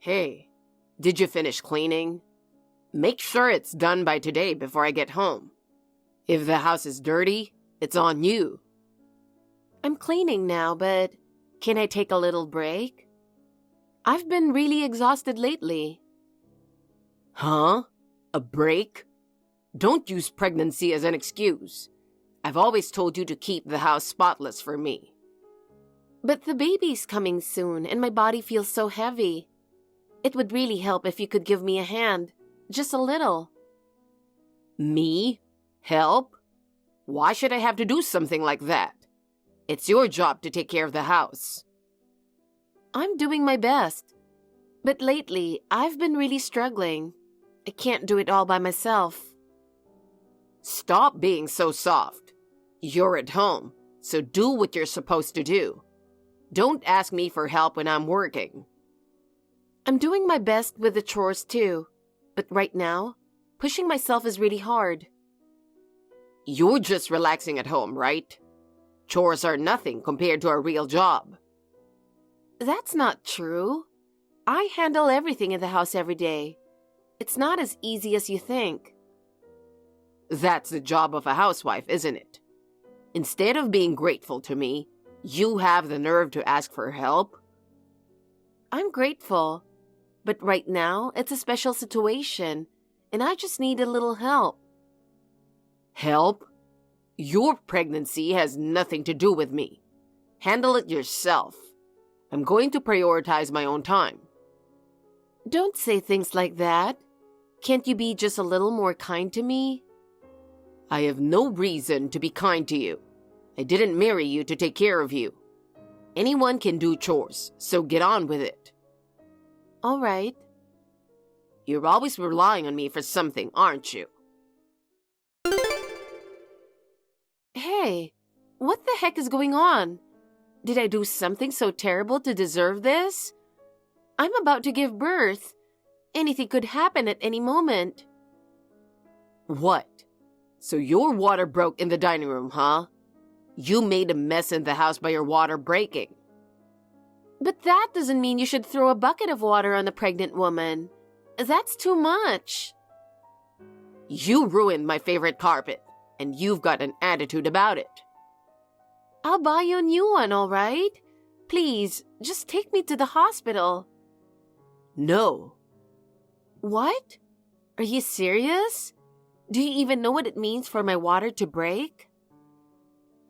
Hey, did you finish cleaning? Make sure it's done by today before I get home. If the house is dirty, it's on you. I'm cleaning now, but can I take a little break? I've been really exhausted lately. Huh? A break? Don't use pregnancy as an excuse. I've always told you to keep the house spotless for me. But the baby's coming soon and my body feels so heavy. It would really help if you could give me a hand. Just a little. Me? Help? Why should I have to do something like that? It's your job to take care of the house. I'm doing my best. But lately, I've been really struggling. I can't do it all by myself. Stop being so soft. You're at home, so do what you're supposed to do. Don't ask me for help when I'm working. I'm doing my best with the chores too, but right now, pushing myself is really hard. You're just relaxing at home, right? Chores are nothing compared to a real job. That's not true. I handle everything in the house every day. It's not as easy as you think. That's the job of a housewife, isn't it? Instead of being grateful to me, you have the nerve to ask for help? I'm grateful, but right now it's a special situation, and I just need a little help. Help? Your pregnancy has nothing to do with me. Handle it yourself. I'm going to prioritize my own time. Don't say things like that. Can't you be just a little more kind to me? I have no reason to be kind to you. I didn't marry you to take care of you. Anyone can do chores, so get on with it. All right. You're always relying on me for something, aren't you? Hey, what the heck is going on? Did I do something so terrible to deserve this? I'm about to give birth. Anything could happen at any moment. What? So your water broke in the dining room, huh? You made a mess in the house by your water breaking. But that doesn't mean you should throw a bucket of water on a pregnant woman. That's too much. You ruined my favorite carpet, and you've got an attitude about it. I'll buy you a new one, all right? Please, just take me to the hospital. No. What? Are you serious? Do you even know what it means for my water to break?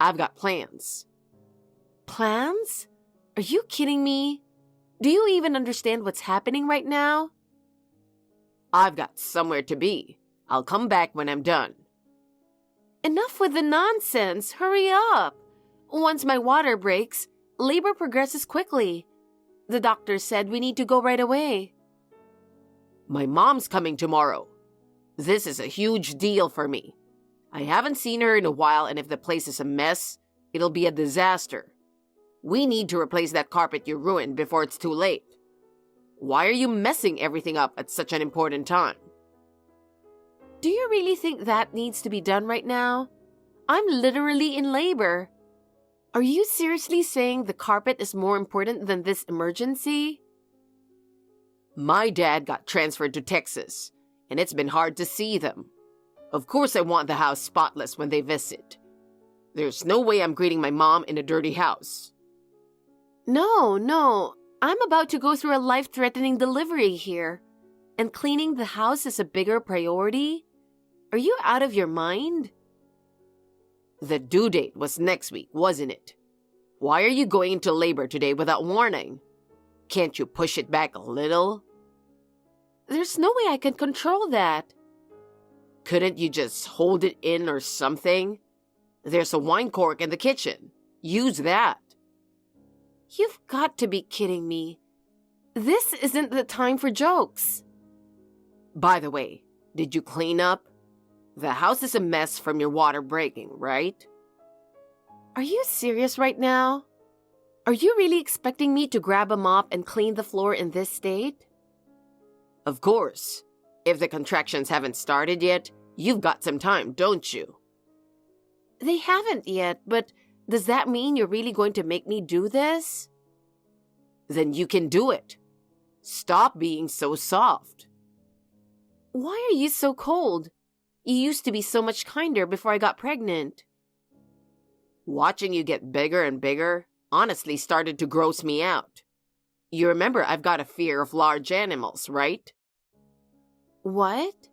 I've got plans. Plans? Are you kidding me? Do you even understand what's happening right now? I've got somewhere to be. I'll come back when I'm done. Enough with the nonsense. Hurry up. Once my water breaks, labor progresses quickly. The doctor said we need to go right away. My mom's coming tomorrow. This is a huge deal for me. I haven't seen her in a while, and if the place is a mess, it'll be a disaster. We need to replace that carpet you ruined before it's too late. Why are you messing everything up at such an important time? Do you really think that needs to be done right now? I'm literally in labor. Are you seriously saying the carpet is more important than this emergency? My dad got transferred to Texas, and it's been hard to see them. Of course I want the house spotless when they visit. There's no way I'm greeting my mom in a dirty house. No. I'm about to go through a life-threatening delivery here. And cleaning the house is a bigger priority? Are you out of your mind? The due date was next week, wasn't it? Why are you going into labor today without warning? Can't you push it back a little? There's no way I can control that. Couldn't you just hold it in or something? There's a wine cork in the kitchen. Use that. You've got to be kidding me. This isn't the time for jokes. By the way, did you clean up? The house is a mess from your water breaking, right? Are you serious right now? Are you really expecting me to grab a mop and clean the floor in this state? Of course. If the contractions haven't started yet, you've got some time, don't you? They haven't yet, but does that mean you're really going to make me do this? Then you can do it. Stop being so soft. Why are you so cold? You used to be so much kinder before I got pregnant. Watching you get bigger and bigger honestly started to gross me out. You remember I've got a fear of large animals, right? What?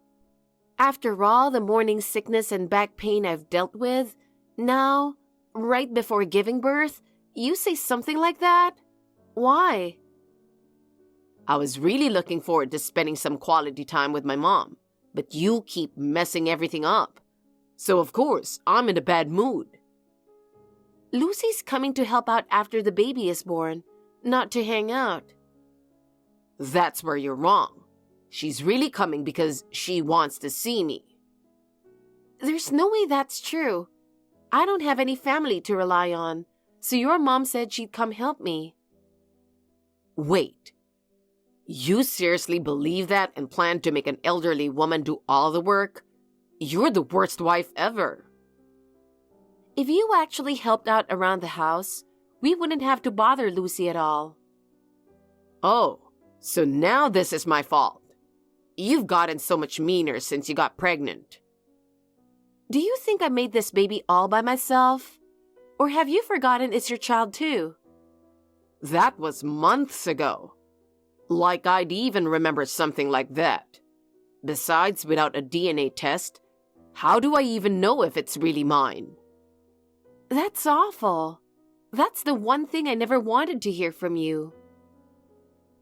After all the morning sickness and back pain I've dealt with, now, right before giving birth, you say something like that? Why? I was really looking forward to spending some quality time with my mom, but you keep messing everything up. So of course, I'm in a bad mood. Lucy's coming to help out after the baby is born, not to hang out. That's where you're wrong. She's really coming because she wants to see me. There's no way that's true. I don't have any family to rely on, so your mom said she'd come help me. Wait. You seriously believe that and plan to make an elderly woman do all the work? You're the worst wife ever. If you actually helped out around the house, we wouldn't have to bother Lucy at all. Oh, so now this is my fault. You've gotten so much meaner since you got pregnant. Do you think I made this baby all by myself? Or have you forgotten it's your child too? That was months ago. Like I'd even remember something like that. Besides, without a DNA test, how do I even know if it's really mine? That's awful. That's the one thing I never wanted to hear from you.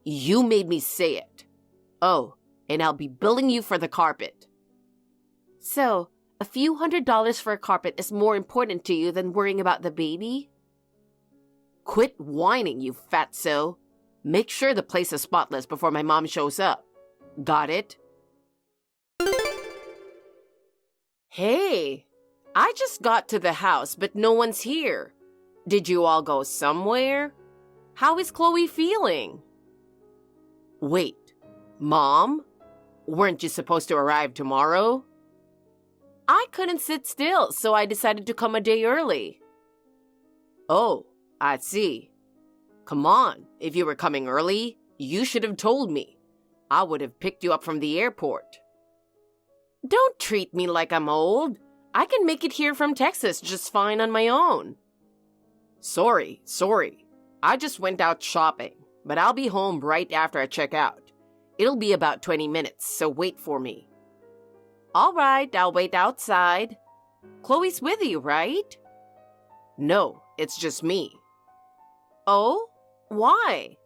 You made me say it. Oh, and I'll be billing you for the carpet. So, a few $100s for a carpet is more important to you than worrying about the baby? Quit whining, you fatso. Make sure the place is spotless before my mom shows up. Got it? Hey, I just got to the house, but no one's here. Did you all go somewhere? How is Chloe feeling? Wait, Mom? Weren't you supposed to arrive tomorrow? I couldn't sit still, so I decided to come a day early. Oh, I see. Come on, if you were coming early, you should have told me. I would have picked you up from the airport. Don't treat me like I'm old. I can make it here from Texas just fine on my own. Sorry. I just went out shopping, but I'll be home right after I check out. It'll be about 20 minutes, so wait for me. All right, I'll wait outside. Chloe's with you, right? No, it's just me. Oh? Why?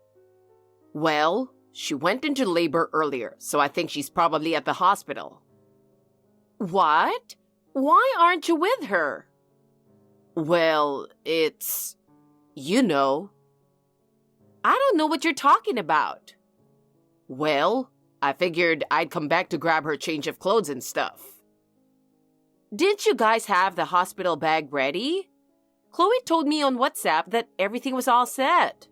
Well, she went into labor earlier, so I think she's probably at the hospital. What? Why aren't you with her? Well, it's... you know. I don't know what you're talking about. Well, I figured I'd come back to grab her change of clothes and stuff. Didn't you guys have the hospital bag ready? Chloe told me on WhatsApp that everything was all set.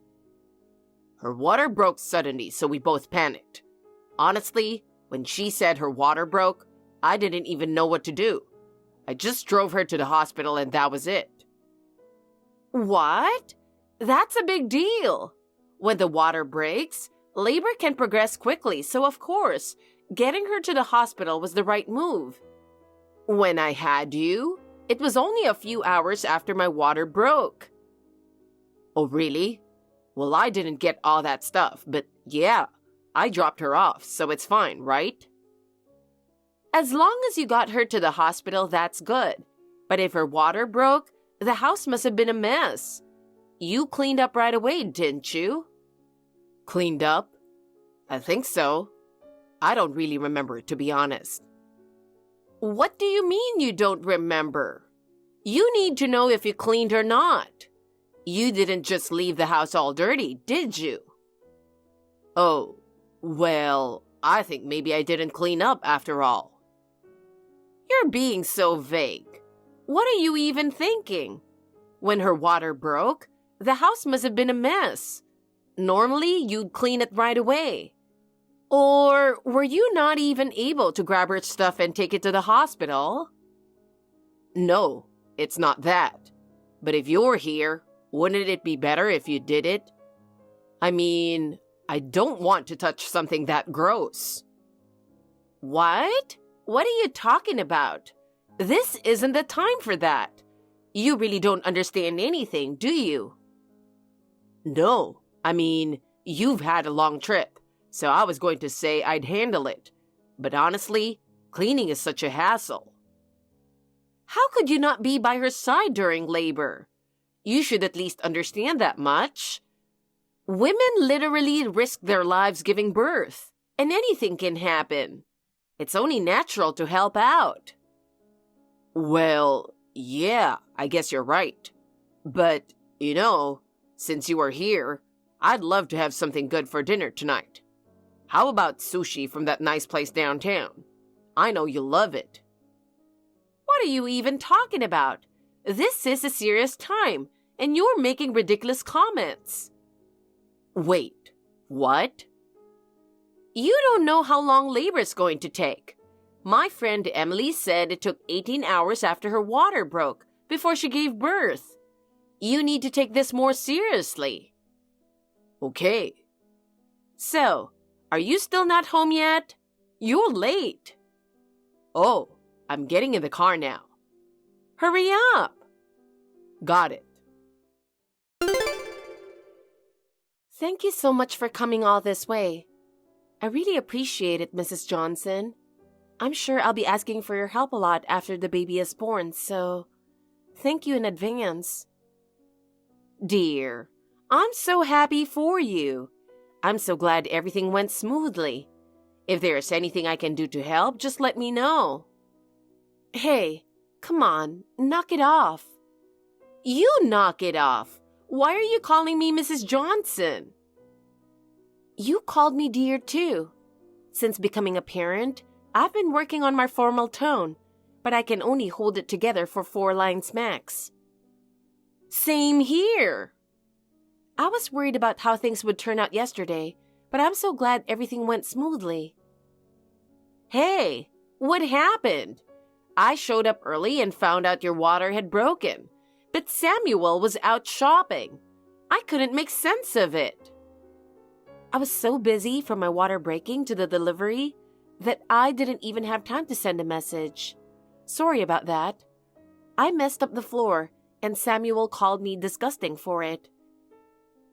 Her water broke suddenly, so we both panicked. Honestly, when she said her water broke, I didn't even know what to do. I just drove her to the hospital and that was it. What? That's a big deal. When the water breaks, labor can progress quickly, so of course, getting her to the hospital was the right move. When I had you, it was only a few hours after my water broke. Oh, really? Well, I didn't get all that stuff, but yeah, I dropped her off, so it's fine, right? As long as you got her to the hospital, that's good. But if her water broke, the house must have been a mess. You cleaned up right away, didn't you? Cleaned up? I think so. I don't really remember, to be honest. What do you mean you don't remember? You need to know if you cleaned or not. You didn't just leave the house all dirty, did you? Oh, well, I think maybe I didn't clean up after all. You're being so vague. What are you even thinking? When her water broke, the house must have been a mess. Normally, you'd clean it right away. Or were you not even able to grab her stuff and take it to the hospital? No, it's not that. But if you're here, wouldn't it be better if you did it? I mean, I don't want to touch something that gross. What? What are you talking about? This isn't the time for that. You really don't understand anything, do you? No, I mean, you've had a long trip, so I was going to say I'd handle it. But honestly, cleaning is such a hassle. How could you not be by her side during labor? You should at least understand that much. Women literally risk their lives giving birth, and anything can happen. It's only natural to help out. Well, yeah, I guess you're right. But, since you are here, I'd love to have something good for dinner tonight. How about sushi from that nice place downtown? I know you love it. What are you even talking about? This is a serious time, and you're making ridiculous comments. Wait, what? You don't know how long labor is going to take. My friend Emily said it took 18 hours after her water broke before she gave birth. You need to take this more seriously. Okay. So, are you still not home yet? You're late. Oh, I'm getting in the car now. Hurry up. Got it. Thank you so much for coming all this way. I really appreciate it, Mrs. Johnson. I'm sure I'll be asking for your help a lot after the baby is born, so thank you in advance. Dear, I'm so happy for you. I'm so glad everything went smoothly. If there's anything I can do to help, just let me know. Hey, come on, knock it off. You knock it off. Why are you calling me Mrs. Johnson? You called me dear too. Since becoming a parent, I've been working on my formal tone, but I can only hold it together for 4 lines max. Same here. I was worried about how things would turn out yesterday, but I'm so glad everything went smoothly. Hey, what happened? I showed up early and found out your water had broken, but Samuel was out shopping. I couldn't make sense of it. I was so busy from my water breaking to the delivery that I didn't even have time to send a message. Sorry about that. I messed up the floor, and Samuel called me disgusting for it.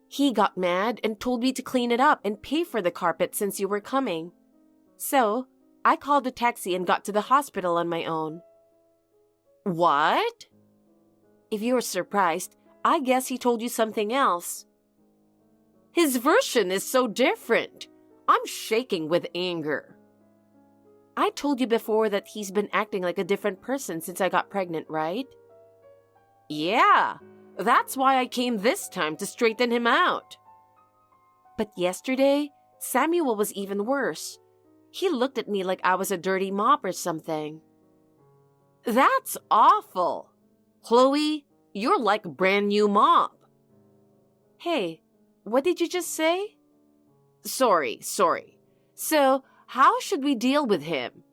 He got mad and told me to clean it up and pay for the carpet since you were coming. So, I called a taxi and got to the hospital on my own. What? If you're surprised, I guess he told you something else. His version is so different. I'm shaking with anger. I told you before that he's been acting like a different person since I got pregnant, right? Yeah, that's why I came this time to straighten him out. But yesterday, Samuel was even worse. He looked at me like I was a dirty mop or something. That's awful. Chloe, you're like a brand new mop. Hey, what did you just say? Sorry. So, how should we deal with him?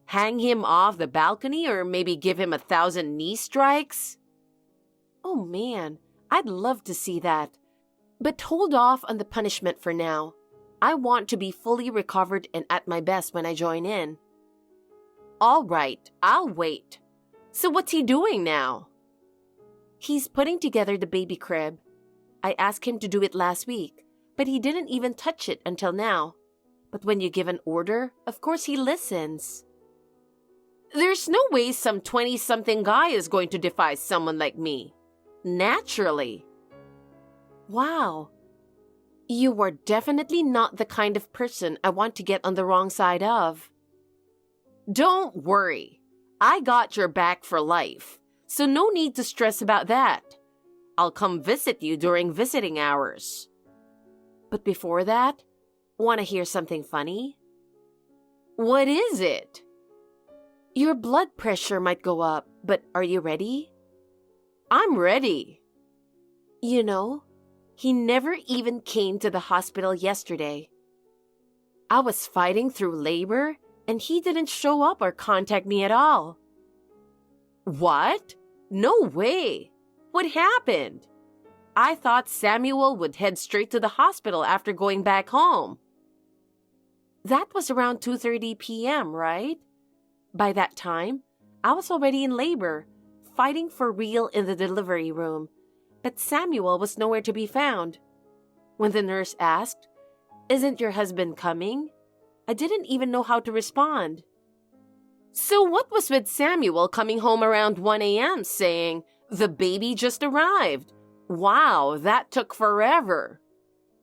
Hang him off the balcony or maybe give him 1,000 knee strikes? Oh man, I'd love to see that. But hold off on the punishment for now. I want to be fully recovered and at my best when I join in. All right, I'll wait. So what's he doing now? He's putting together the baby crib. I asked him to do it last week, but he didn't even touch it until now. But when you give an order, of course he listens. There's no way some 20-something guy is going to defy someone like me. Naturally. Wow. You are definitely not the kind of person I want to get on the wrong side of. Don't worry. I got your back for life, so no need to stress about that. I'll come visit you during visiting hours. But before that, want to hear something funny? What is it? Your blood pressure might go up, but are you ready? I'm ready. You know, he never even came to the hospital yesterday. I was fighting through labor, and he didn't show up or contact me at all. What? No way. What happened? I thought Samuel would head straight to the hospital after going back home. That was around 2:30 p.m., right? By that time, I was already in labor, fighting for real in the delivery room, but Samuel was nowhere to be found. When the nurse asked, "Isn't your husband coming?" I didn't even know how to respond. So what was with Samuel coming home around 1 a.m. saying, "The baby just arrived"? Wow, that took forever.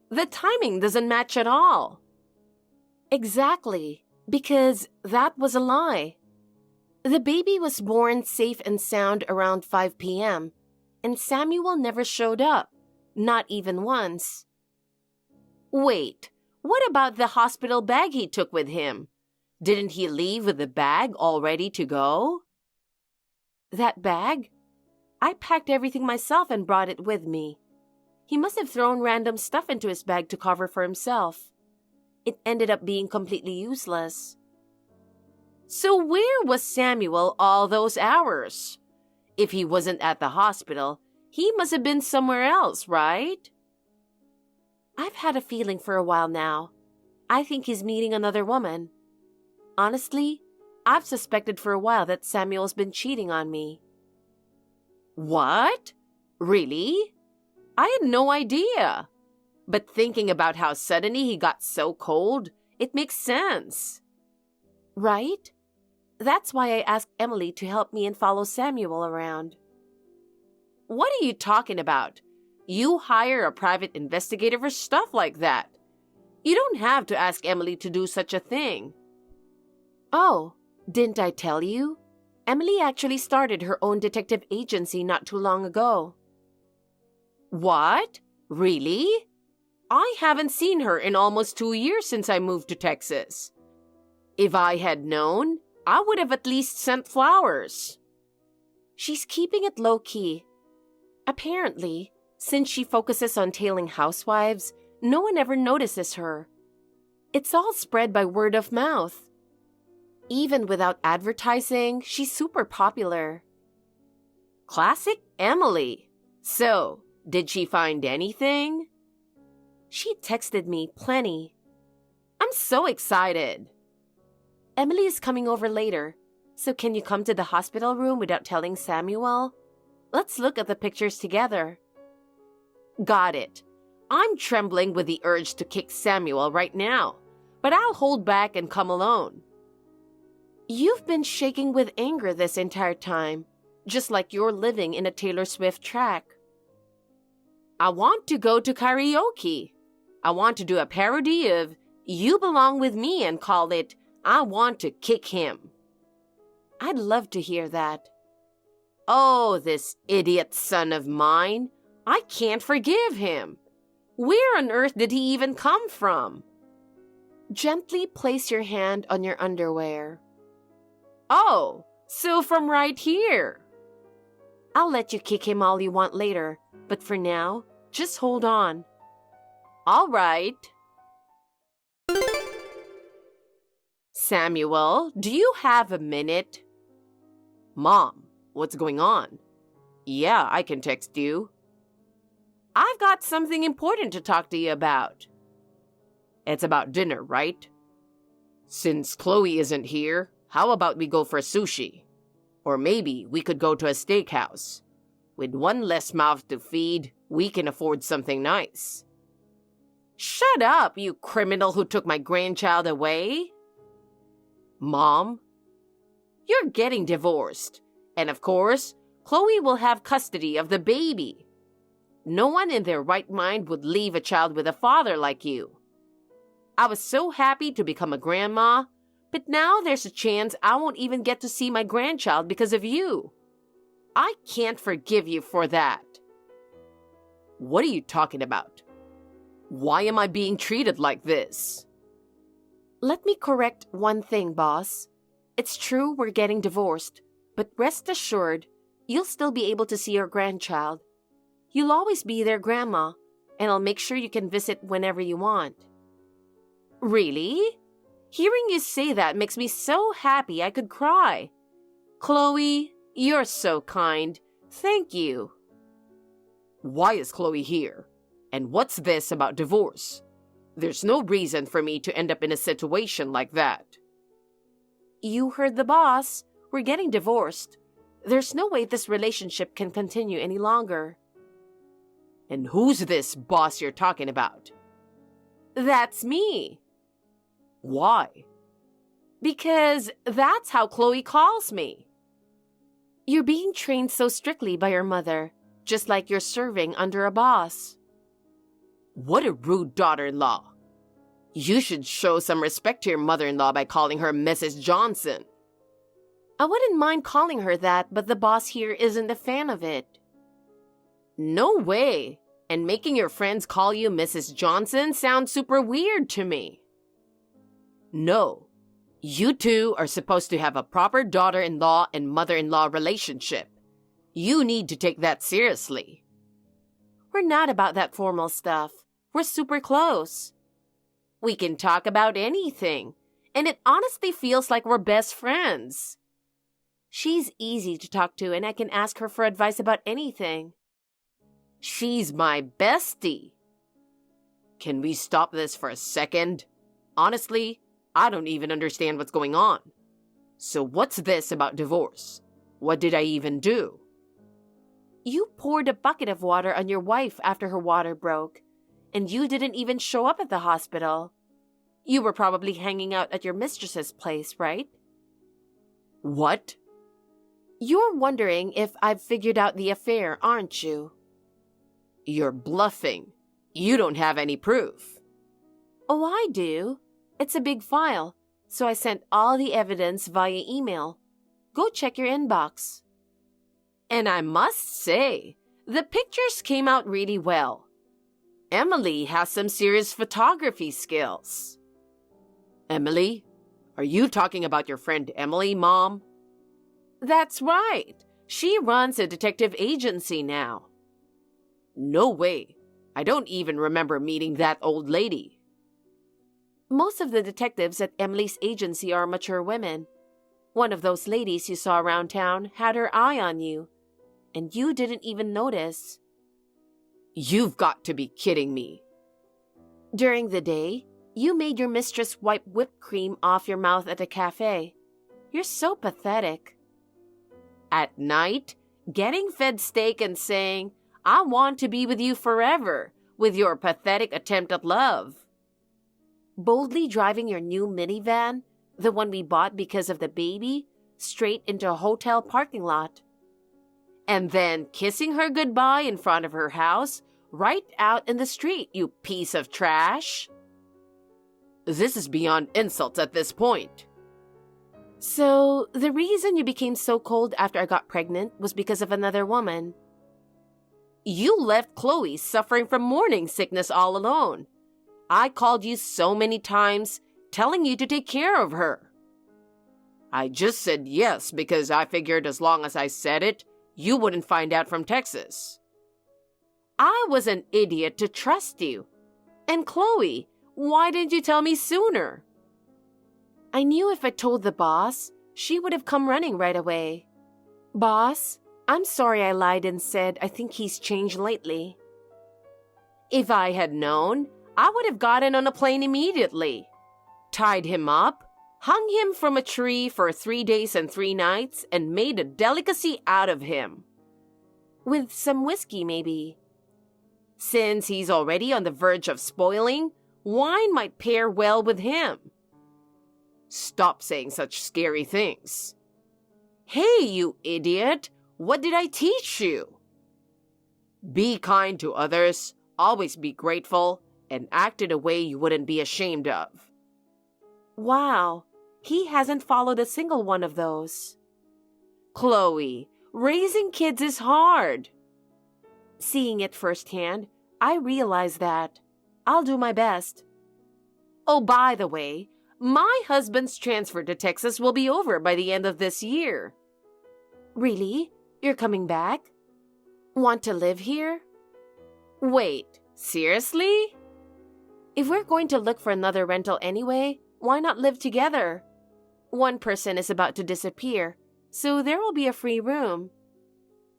The timing doesn't match at all. Exactly, because that was a lie. The baby was born safe and sound around 5 p.m., and Samuel never showed up, not even once. Wait, what about the hospital bag he took with him? Didn't he leave with the bag all ready to go? That bag? I packed everything myself and brought it with me. He must have thrown random stuff into his bag to cover for himself. It ended up being completely useless. So where was Samuel all those hours? If he wasn't at the hospital, he must have been somewhere else, right? I've had a feeling for a while now. I think he's meeting another woman. Honestly, I've suspected for a while that Samuel's been cheating on me. What? Really? I had no idea. But thinking about how suddenly he got so cold, it makes sense. Right? That's why I asked Emily to help me and follow Samuel around. What are you talking about? You hire a private investigator for stuff like that. You don't have to ask Emily to do such a thing. Oh, didn't I tell you? Emily actually started her own detective agency not too long ago. What? Really? I haven't seen her in almost 2 years since I moved to Texas. If I had known, I would have at least sent flowers. She's keeping it low-key. Apparently, since she focuses on tailing housewives, no one ever notices her. It's all spread by word of mouth. Even without advertising, she's super popular. Classic Emily. So, did she find anything? She texted me plenty. I'm so excited. Emily is coming over later, so can you come to the hospital room without telling Samuel? Let's look at the pictures together. Got it. I'm trembling with the urge to kick Samuel right now, but I'll hold back and come alone. You've been shaking with anger this entire time, just like you're living in a Taylor Swift track. I want to go to karaoke. I want to do a parody of You Belong With Me and call it I Want to Kick Him. I'd love to hear that. Oh, this idiot son of mine. I can't forgive him. Where on earth did he even come from? Gently place your hand on your underwear. Oh, so from right here. I'll let you kick him all you want later, but for now, just hold on. All right. Samuel, do you have a minute? Mom, what's going on? Yeah, I can text you. I've got something important to talk to you about. It's about dinner, right? Since Chloe isn't here, how about we go for sushi? Or maybe we could go to a steakhouse. With one less mouth to feed, we can afford something nice. Shut up, you criminal who took my grandchild away. Mom, you're getting divorced. And of course, Chloe will have custody of the baby. No one in their right mind would leave a child with a father like you. I was so happy to become a grandma, but now there's a chance I won't even get to see my grandchild because of you. I can't forgive you for that. What are you talking about? Why am I being treated like this? Let me correct one thing, boss. It's true we're getting divorced, but rest assured, you'll still be able to see your grandchild. You'll always be their grandma, and I'll make sure you can visit whenever you want. Really? Hearing you say that makes me so happy I could cry. Chloe, you're so kind. Thank you. Why is Chloe here? And what's this about divorce? There's no reason for me to end up in a situation like that. You heard the boss. We're getting divorced. There's no way this relationship can continue any longer. And who's this boss you're talking about? That's me. Why? Because that's how Chloe calls me. You're being trained so strictly by your mother, just like you're serving under a boss. What a rude daughter-in-law. You should show some respect to your mother-in-law by calling her Mrs. Johnson. I wouldn't mind calling her that, but the boss here isn't a fan of it. No way. And making your friends call you Mrs. Johnson sounds super weird to me. No. You two are supposed to have a proper daughter-in-law and mother-in-law relationship. You need to take that seriously. We're not about that formal stuff. We're super close. We can talk about anything, and it honestly feels like we're best friends. She's easy to talk to, and I can ask her for advice about anything. She's my bestie. Can we stop this for a second? Honestly, I don't even understand what's going on. So what's this about divorce? What did I even do? You poured a bucket of water on your wife after her water broke, and you didn't even show up at the hospital. You were probably hanging out at your mistress's place, right? What? You're wondering if I've figured out the affair, aren't you? You're bluffing. You don't have any proof. Oh, I do. It's a big file, so I sent all the evidence via email. Go check your inbox. And I must say, the pictures came out really well. Emily has some serious photography skills. Emily? Are you talking about your friend Emily, Mom? That's right. She runs a detective agency now. No way. I don't even remember meeting that old lady. Most of the detectives at Emily's agency are mature women. One of those ladies you saw around town had her eye on you, and you didn't even notice. You've got to be kidding me. During the day, you made your mistress wipe whipped cream off your mouth at a cafe. You're so pathetic. At night, getting fed steak and saying, "I want to be with you forever," with your pathetic attempt at love. Boldly driving your new minivan, the one we bought because of the baby, straight into a hotel parking lot. And then kissing her goodbye in front of her house, right out in the street, you piece of trash. This is beyond insults at this point. So, the reason you became so cold after I got pregnant was because of another woman. You left Chloe suffering from morning sickness all alone. I called you so many times, telling you to take care of her. I just said yes because I figured as long as I said it, you wouldn't find out from Texas. I was an idiot to trust you. And Chloe, why didn't you tell me sooner? I knew if I told the boss, she would have come running right away. Boss, I'm sorry I lied and said I think he's changed lately. If I had known, I would have gotten on a plane immediately, tied him up, hung him from a tree for 3 days and 3 nights, and made a delicacy out of him. With some whiskey, maybe. Since he's already on the verge of spoiling, wine might pair well with him. Stop saying such scary things. Hey, you idiot! What did I teach you? Be kind to others, always be grateful, and act in a way you wouldn't be ashamed of. Wow, he hasn't followed a single one of those. Chloe, raising kids is hard. Seeing it firsthand, I realize that. I'll do my best. Oh, by the way, my husband's transfer to Texas will be over by the end of this year. Really? You're coming back? Want to live here? Wait, seriously? If we're going to look for another rental anyway, why not live together? One person is about to disappear, so there will be a free room.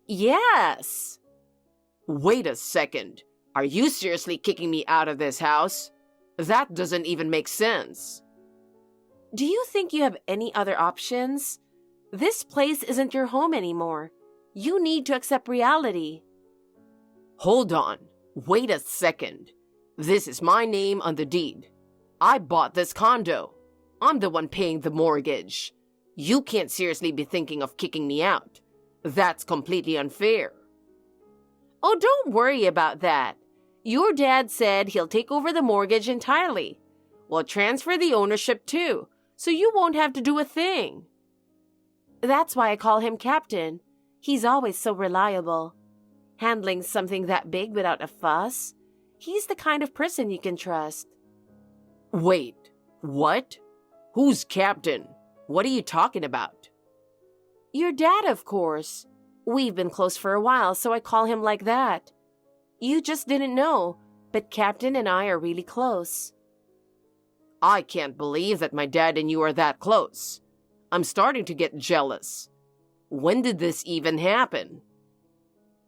Yes! Wait a second. Are you seriously kicking me out of this house? That doesn't even make sense. Do you think you have any other options? This place isn't your home anymore. You need to accept reality. Hold on. Wait a second. This is my name on the deed. I bought this condo. I'm the one paying the mortgage. You can't seriously be thinking of kicking me out. That's completely unfair. Oh, don't worry about that. Your dad said he'll take over the mortgage entirely. We'll transfer the ownership too, so you won't have to do a thing. That's why I call him Captain. He's always so reliable. Handling something that big without a fuss. He's the kind of person you can trust. Wait, what? Who's Captain? What are you talking about? Your dad, of course. We've been close for a while, so I call him like that. You just didn't know, but Captain and I are really close. I can't believe that my dad and you are that close. I'm starting to get jealous. When did this even happen?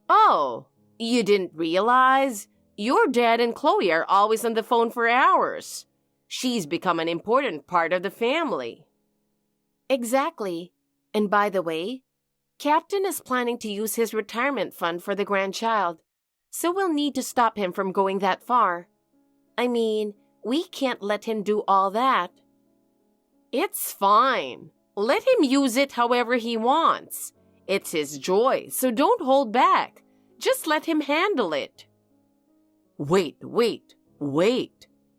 Oh, you didn't realize? Your dad and Chloe are always on the phone for hours. She's become an important part of the family. Exactly. And by the way, Captain is planning to use his retirement fund for the grandchild, so we'll need to stop him from going that far. I mean, we can't let him do all that. It's fine. Let him use it however he wants. It's his joy, so don't hold back. Just let him handle it. Wait.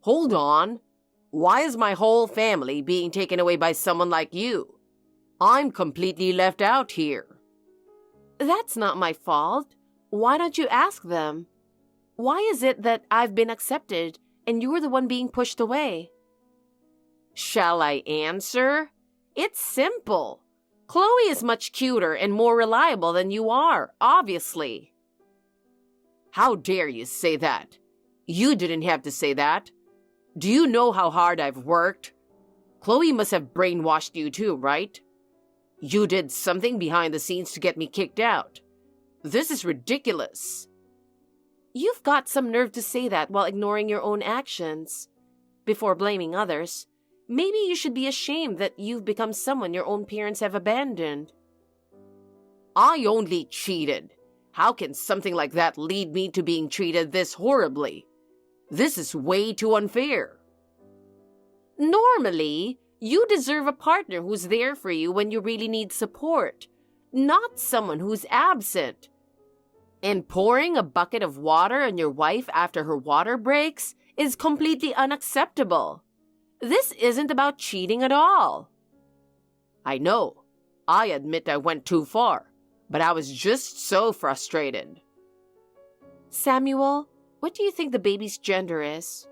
Hold on. Why is my whole family being taken away by someone like you? I'm completely left out here. That's not my fault. Why don't you ask them? Why is it that I've been accepted and you're the one being pushed away? Shall I answer? It's simple. Chloe is much cuter and more reliable than you are, obviously. How dare you say that? You didn't have to say that. Do you know how hard I've worked? Chloe must have brainwashed you too, right? You did something behind the scenes to get me kicked out. This is ridiculous. You've got some nerve to say that while ignoring your own actions. Before blaming others, maybe you should be ashamed that you've become someone your own parents have abandoned. I only cheated. How can something like that lead me to being treated this horribly? This is way too unfair. Normally, you deserve a partner who's there for you when you really need support, not someone who's absent. And pouring a bucket of water on your wife after her water breaks is completely unacceptable. This isn't about cheating at all. I know. I admit I went too far, but I was just so frustrated. Samuel, what do you think the baby's gender is?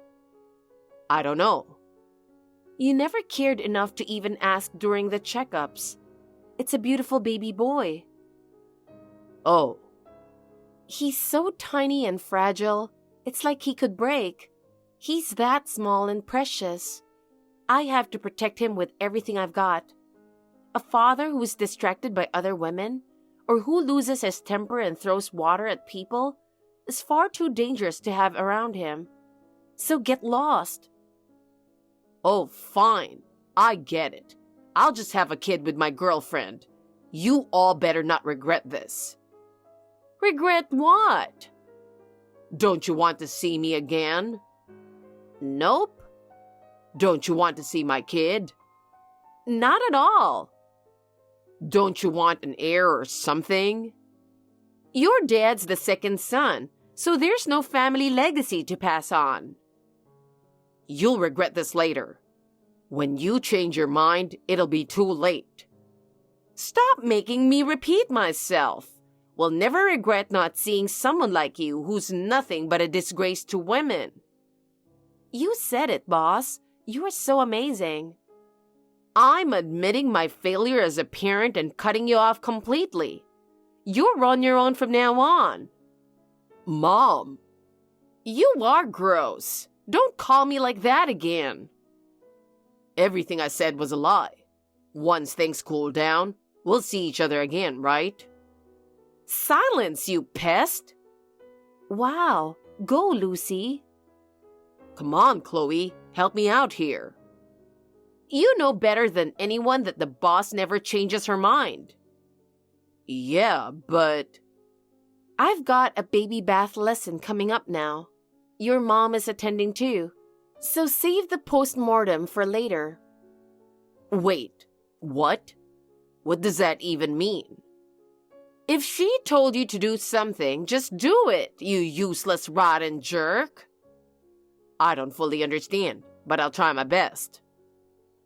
I don't know. You never cared enough to even ask during the checkups. It's a beautiful baby boy. Oh. He's so tiny and fragile, it's like he could break. He's that small and precious. I have to protect him with everything I've got. A father who is distracted by other women, or who loses his temper and throws water at people, is far too dangerous to have around him. So get lost. Oh, fine. I get it. I'll just have a kid with my girlfriend. You all better not regret this. Regret what? Don't you want to see me again? Nope. Don't you want to see my kid? Not at all. Don't you want an heir or something? Your dad's the second son, so there's no family legacy to pass on. You'll regret this later. When you change your mind, it'll be too late. Stop making me repeat myself. We'll never regret not seeing someone like you who's nothing but a disgrace to women. You said it, boss. You are so amazing. I'm admitting my failure as a parent and cutting you off completely. You're on your own from now on. Mom, you are gross. Don't call me like that again. Everything I said was a lie. Once things cool down, we'll see each other again, right? Silence, you pest! Wow, go, Lucy. Come on, Chloe, help me out here. You know better than anyone that the boss never changes her mind. Yeah, but... I've got a baby bath lesson coming up now. Your mom is attending too, so save the post-mortem for later. Wait, what? What does that even mean? If she told you to do something, just do it, you useless, rotten jerk. I don't fully understand, but I'll try my best.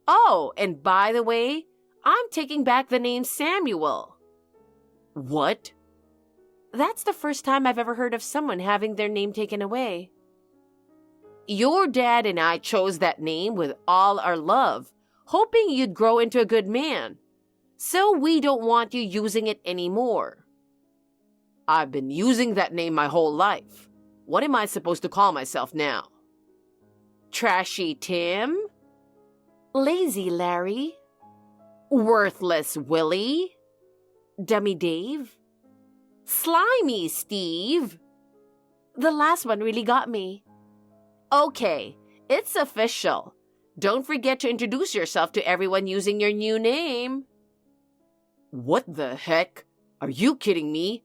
Oh, and by the way, I'm taking back the name Samuel. What? That's the first time I've ever heard of someone having their name taken away. Your dad and I chose that name with all our love, hoping you'd grow into a good man. So we don't want you using it anymore. I've been using that name my whole life. What am I supposed to call myself now? Trashy Tim? Lazy Larry? Worthless Willie? Dummy Dave? Slimy Steve? The last one really got me. Okay, it's official. Don't forget to introduce yourself to everyone using your new name. What the heck? Are you kidding me?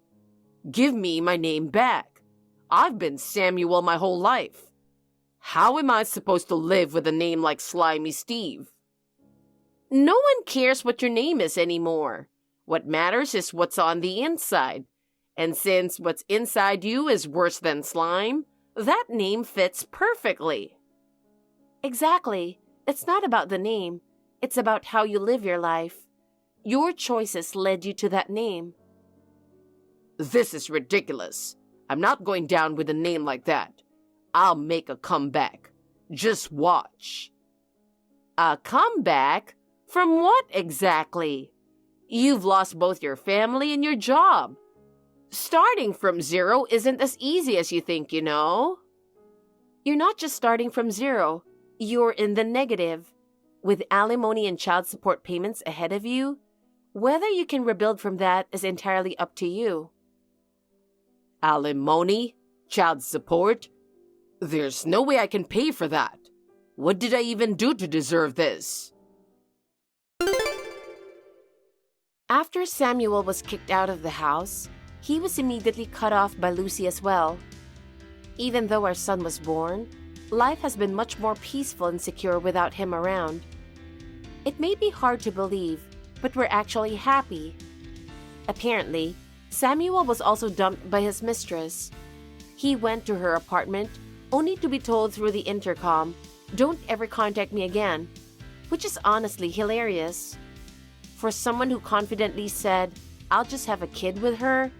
Give me my name back. I've been Samuel my whole life. How am I supposed to live with a name like Slimy Steve? No one cares what your name is anymore. What matters is what's on the inside. And since what's inside you is worse than slime, that name fits perfectly. Exactly. It's not about the name. It's about how you live your life. Your choices led you to that name. This is ridiculous. I'm not going down with a name like that. I'll make a comeback. Just watch. A comeback? From what exactly? You've lost both your family and your job. Starting from zero isn't as easy as you think, you know. You're not just starting from zero. You're in the negative. With alimony and child support payments ahead of you, whether you can rebuild from that is entirely up to you. Alimony? Child support? There's no way I can pay for that. What did I even do to deserve this? After Samuel was kicked out of the house, he was immediately cut off by Lucy as well. Even though our son was born, life has been much more peaceful and secure without him around. It may be hard to believe, but we're actually happy. Apparently, Samuel was also dumped by his mistress. He went to her apartment, only to be told through the intercom, "Don't ever contact me again," which is honestly hilarious. For someone who confidently said, "I'll just have a kid with her,"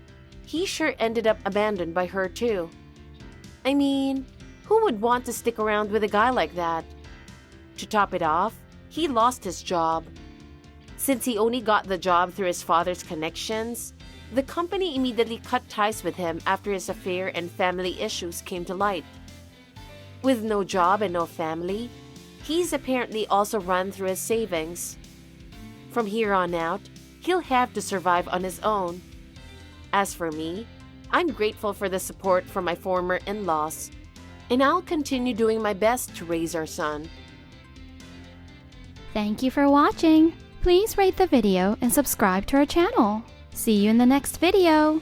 he sure ended up abandoned by her too. I mean, who would want to stick around with a guy like that? To top it off, he lost his job. Since he only got the job through his father's connections, the company immediately cut ties with him after his affair and family issues came to light. With no job and no family, he's apparently also run through his savings. From here on out, he'll have to survive on his own. As for me, I'm grateful for the support from my former in-laws, and I'll continue doing my best to raise our son. Thank you for watching. Please rate the video and subscribe to our channel. See you in the next video.